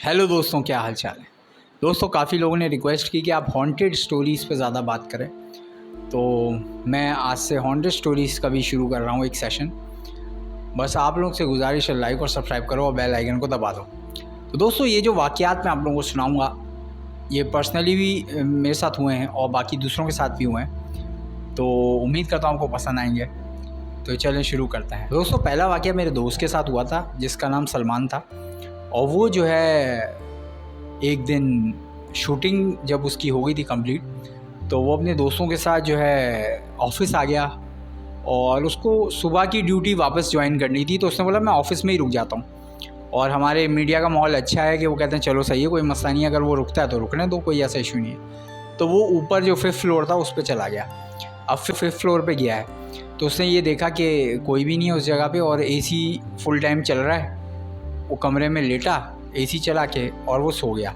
Hello दोस्तों, क्या हाल चाल है। दोस्तों, काफ़ी लोगों ने रिक्वेस्ट की कि आप हॉन्टेड स्टोरीज़ पे ज़्यादा बात करें, तो मैं आज से हॉन्टेड स्टोरीज़ का भी शुरू कर रहा हूँ एक सेशन। बस आप लोग से गुजारिश है, लाइक और सब्सक्राइब करो और बेल आइकन को दबा दो। तो दोस्तों, ये जो वाक़यात मैं आप लोगों को सुनाऊँगा, ये पर्सनली भी मेरे साथ हुए हैं और बाकी दूसरों के साथ भी हुए हैं, तो उम्मीद करता हूँ आपको पसंद आएंगे। तो चलें शुरू करते हैं। दोस्तों, पहला वाक़या मेरे दोस्त के साथ हुआ था जिसका नाम सलमान था। और वो जो है, एक दिन शूटिंग जब उसकी हो गई थी कंप्लीट, तो वो अपने दोस्तों के साथ जो है ऑफिस आ गया और उसको सुबह की ड्यूटी वापस ज्वाइन करनी थी। तो उसने बोला मैं ऑफिस में ही रुक जाता हूँ, और हमारे मीडिया का माहौल अच्छा है कि वो कहते हैं चलो सही है, कोई मसला नहीं है, अगर वो रुकता है तो रुकने दो, कोई ऐसा इशू नहीं है। तो वो ऊपर जो 5th फ्लोर था उस पर चला गया। अब 5th फ्लोर पे गया है तो उसने ये देखा कि कोई भी नहीं है उस जगह पे और एसी फुल टाइम चल रहा है। वो कमरे में लेटा एसी चला के और वो सो गया।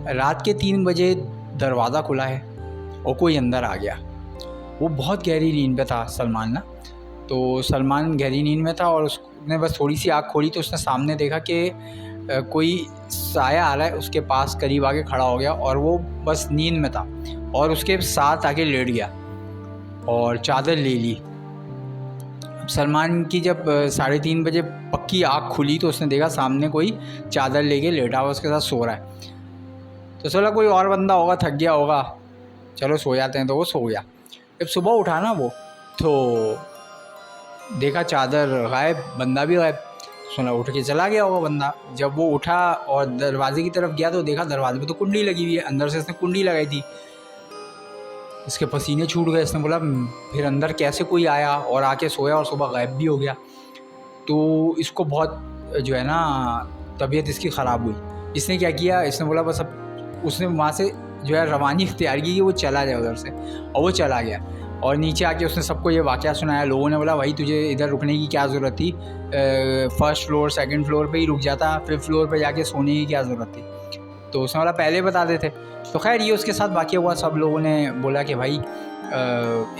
रात के 3 बजे दरवाज़ा खुला है और कोई अंदर आ गया। वो बहुत गहरी नींद में था सलमान ना। तो सलमान गहरी नींद में था और उसने बस थोड़ी सी आँख खोली तो उसने सामने देखा कि कोई साया आ रहा है, उसके पास करीब आके खड़ा हो गया और वो बस नींद में था और उसके साथ आके लेट गया और चादर ले ली। सलमान की जब 3:30 बजे पक्की आँख खुली तो उसने देखा सामने कोई चादर लेके लेटा हुआ उसके साथ सो रहा है। तो चला कोई और बंदा होगा, थक गया होगा, चलो सो जाते हैं। तो वो सो गया। जब सुबह उठा ना वो, तो देखा चादर गायब, बंदा भी गायब। सुना उठ के चला गया होगा बंदा। जब वो उठा और दरवाजे की तरफ गया तो देखा दरवाजे पे तो कुंडी लगी हुई है, अंदर से इसने कुंडी लगाई थी। इसके पसीने छूट गए। इसने बोला फिर अंदर कैसे कोई आया और आके सोया और सुबह गायब भी हो गया। तो इसको बहुत जो है ना तबीयत इसकी ख़राब हुई। इसने क्या किया, इसने बोला बस अब उसने वहाँ से जो है रवानी इख्तियार की कि वो चला जाए उधर से, और वो चला गया। और नीचे आके उसने सबको ये वाक़या सुनाया। लोगों ने बोला भाई तुझे इधर रुकने की क्या ज़रूरत थी, 1st फ्लोर 2nd फ्लोर पे ही रुक जाता, 5th फ्लोर पे जाके सोने की क्या ज़रूरत थी। तो उसने बोला पहले बता देते। तो खैर ये उसके साथ वाक़या हुआ। सब लोगों ने बोला कि भाई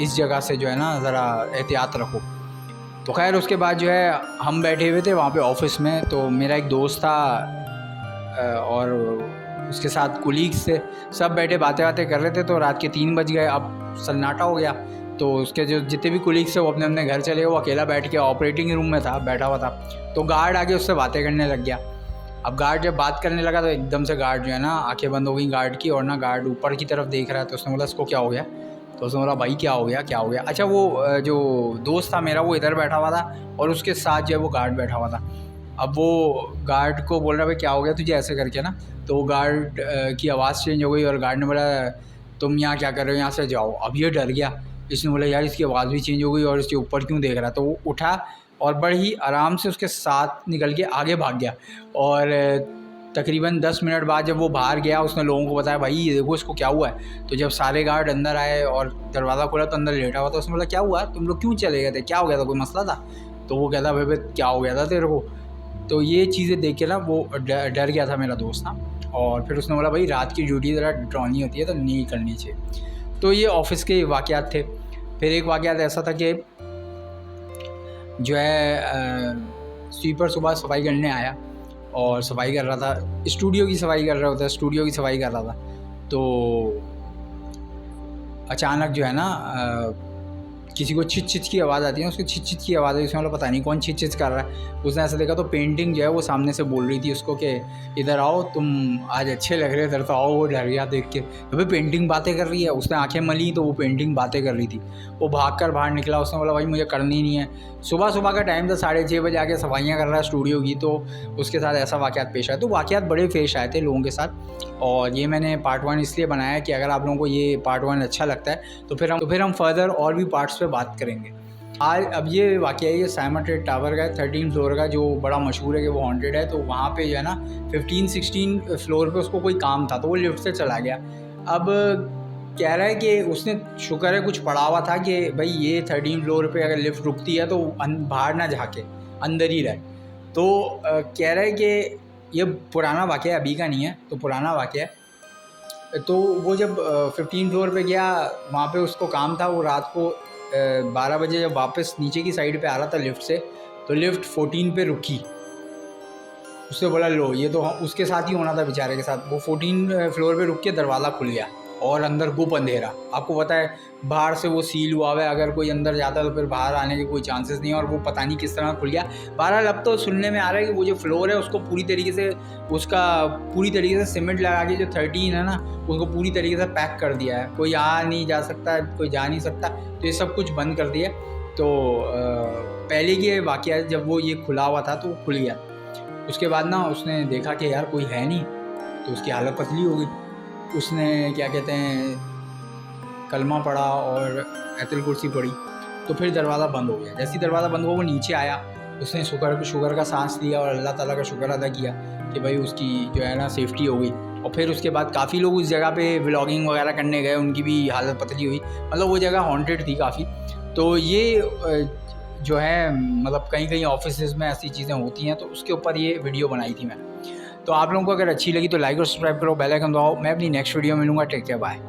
इस जगह से जो है ना ज़रा एहतियात रखो। तो खैर उसके बाद जो है हम बैठे हुए थे वहाँ पे ऑफिस में। तो मेरा एक दोस्त था और उसके साथ कुलीग्स थे, सब बैठे बातें कर रहे थे। तो रात के 3 बज गए, अब सन्नाटा हो गया। तो उसके जो जितने भी कुलीग्स थे वो अपने अपने घर चले गए। वो अकेला बैठ के ऑपरेटिंग रूम में था, बैठा हुआ था। तो गार्ड आके उससे बातें करने लग गया। अब गार्ड जब बात करने लगा तो एकदम से गार्ड जो है ना, आंखें बंद हो गई गार्ड की, और ना गार्ड ऊपर की तरफ देख रहा है। तो उसने बोला इसको क्या हो गया। तो उसने बोला भाई क्या हो गया क्या हो गया। अच्छा, वो जो दोस्त था मेरा वो इधर बैठा हुआ था और उसके साथ जो है वो गार्ड बैठा हुआ था। अब वो गार्ड को बोल रहा भाई क्या हो गया तुझे, ऐसे करके ना। तो वो गार्ड की आवाज़ चेंज हो गई और गार्ड ने बोला तुम यहाँ क्या कर रहे हो, यहाँ से जाओ। अब ये डर गया। इसने बोला यार इसकी आवाज़ भी चेंज हो गई और इसके ऊपर क्यों देख रहा। तो वो उठा और बड़े ही आराम से उसके साथ निकल के आगे भाग गया। और तकरीबन 10 मिनट बाद जब वो बाहर गया उसने लोगों को बताया भाई ये देखो इसको क्या हुआ है। तो जब सारे गार्ड अंदर आए और दरवाज़ा खोला तो अंदर लेटा हुआ था। उसने बोला क्या हुआ, तुम लोग क्यों चले गए थे, क्या हो गया था, कोई मसला था। तो वो कहता भाई क्या हो गया था तेरे को। तो ये चीज़ें देख के ना वो डर गया था मेरा दोस्त ना। और फिर उसने बोला भाई रात की ड्यूटी ज़रा डरावनी होती है तो नहीं करनी चाहिए। तो ये ऑफिस के वाक़यात थे। फिर एक वाक़यात ऐसा था कि जो है स्वीपर सुबह सफाई करने आया और सफाई कर रहा था, स्टूडियो की सफाई कर रहा होता है, स्टूडियो की सफाई कर रहा था। तो अचानक जो है ना किसी को छिच छिच की आवाज़ आती है। उसको छिच छिच की आवाज़ आई। उसमें बोला पता नहीं कौन छिच छिच कर रहा है। उसने ऐसा देखा तो पेंटिंग जो है वो सामने से बोल रही थी उसको कि इधर आओ तुम आज अच्छे लग रहे हो, इधर तो आओ। वो डर गया देख के, तो भाई पेंटिंग बातें कर रही है। उसने आंखें मली तो वो पेंटिंग बातें कर रही थी। वो भाग कर बाहर निकला। उसने बोला भाई मुझे करनी नहीं है। सुबह सुबह का टाइम था, 6:30 बजे आके सफाइयाँ कर रहा है स्टूडियो की। तो उसके साथ ऐसा वाक़यात पेश आया। तो वाक़यात बड़े पेश आए थे लोगों के साथ। और ये मैंने पार्ट 1 इसलिए बनाया कि अगर आप लोगों को ये पार्ट 1 अच्छा लगता है तो फिर हम फर्दर और भी पार्ट्स पे बात करेंगे। आज अब ये वाक़या है, ये साइमन ट्रेड टावर का है, 13 फ्लोर का, जो बड़ा मशहूर है कि वो हॉन्टेड है। तो वहाँ पे जो है ना 15-16 फ्लोर पे उसको कोई काम था तो वो लिफ्ट से चला गया। अब कह रहा है कि उसने शुक्र है कुछ पढ़ा हुआ था कि भाई ये 13 फ्लोर पे अगर लिफ्ट रुकती है तो बाहर ना झाँके, अंदर ही रहे। तो कह रहा है कि ये पुराना वाक़या, अभी का नहीं है, तो पुराना वाक़या है। तो वो जब 15 फ्लोर पे गया, वहाँ पे उसको काम था। वो रात को 12 बजे जब वापस नीचे की साइड पे आ रहा था लिफ्ट से, तो लिफ्ट 14 पे रुकी। उसने बोला लो ये तो उसके साथ ही होना था बेचारे के साथ। वो 14 फ्लोर पे रुक के दरवाज़ा खुल गया और अंदर गुप अंधेरा। आपको पता है बाहर से वो सील हुआ हुआ है, अगर कोई अंदर जाता है तो फिर बाहर आने के कोई चांसेस नहीं है, और वो पता नहीं किस तरह खुल गया। बहरहाल अब तो सुनने में आ रहा है कि वो जो फ्लोर है उसको पूरी तरीके से सीमेंट लगा के, जो 13 है ना, उसको पूरी तरीके से पैक कर दिया है। कोई आ नहीं जा सकता, कोई जा नहीं सकता, तो ये सब कुछ बंद कर दिया। तो पहले की वाक़या जब वो ये खुला हुआ था तो वो खुल गया। उसके बाद ना उसने देखा कि यार कोई है नहीं, तो उसकी हालत पतली हो गई। उसने क्या कहते हैं कलमा पढ़ा और आयतुल कुर्सी पढ़ी, तो फिर दरवाज़ा बंद हो गया। जैसे ही दरवाज़ा बंद हुआ वो नीचे आया, उसने शुक्र का सांस लिया और अल्लाह ताला का शुक्र अदा किया कि भाई उसकी जो है ना सेफ्टी हो गई। और फिर उसके बाद काफ़ी लोग उस जगह पे व्लॉगिंग वगैरह करने गए, उनकी भी हालत पतली हुई। मतलब वो जगह हॉन्टेड थी काफ़ी। तो ये जो है मतलब कहीं ऑफिसेज में ऐसी चीज़ें होती हैं, तो उसके ऊपर ये वीडियो बनाई थी मैं। तो आप लोगों को अगर अच्छी लगी तो लाइक और सब्सक्राइब करो, बेल आइकन दबाओ। मैं अपनी नेक्स्ट वीडियो में मिलूँगा। Take care, bye.